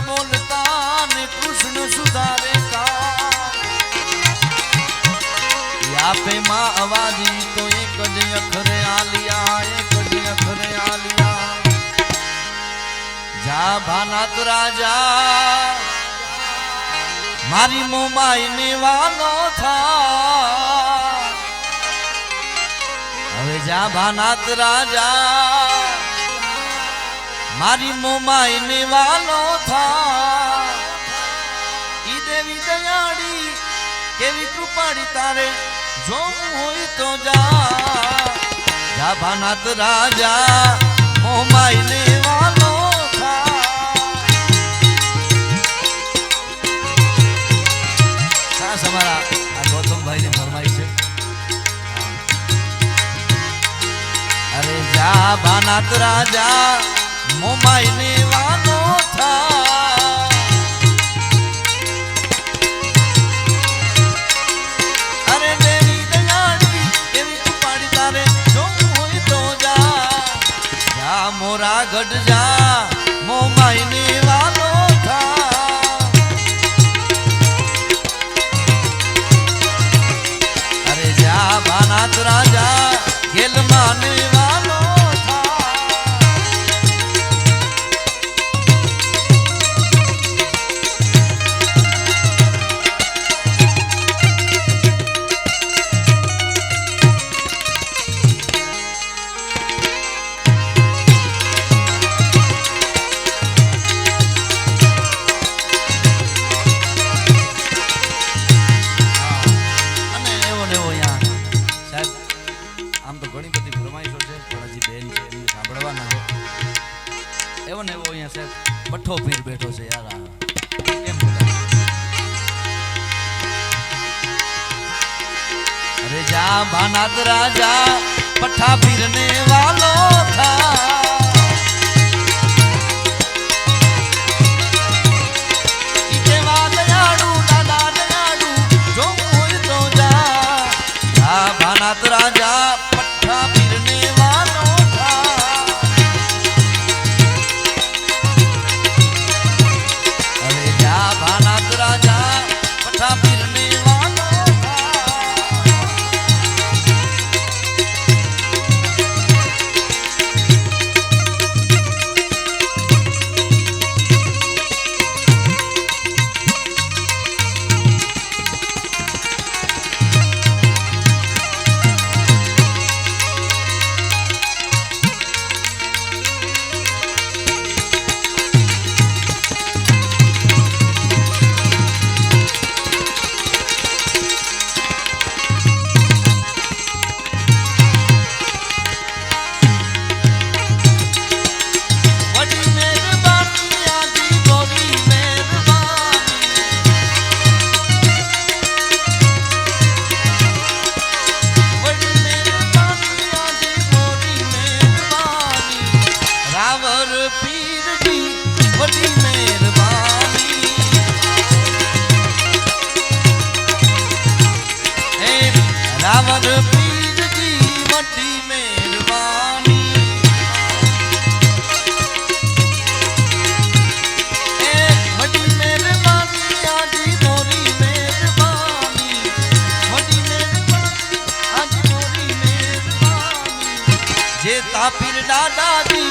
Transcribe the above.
बोलता ने कृष्ण सुधारे का या पे माँ आवाजी तो एक ज अखरे आलिया एक ज अखरे आलिया जा भानात राजा मारी मोमाई ने वालो था हवे जा भानात राजा मारी मोमाई ने वालो था ई देवी दयाड़ी केवी कृपाड़ी तारे जो होई तो जा भानात राजा मोमाई ने वालो था खास हमारा गौतम भाई ने फरमाई से अरे जा भानात राजा मोमाई ने वालो था अरे देवी दयाड़ी देवी कृपाड़ी तारे जो होई तो जा मोरा गढ़ जा मोमाई ने वालो था अरे जा भानात राजा गेल माने वालो बठो पीर बैठो से यार अरे जा भानात राजा पठा फिरने वालो था दयाड़ू दादा दयाड़ू जो होई तो जा भानात राजा पठा फिरने वालो था भानात राजा पठा फिरने वालो था रावण पीर जी वड्डी मेहरबानी वड्डी मेहरबानी आजी मोरी मेहरबानी वड्डी मेहरबानी आजी मोरी मेहरबानी जे तापीर दादा जी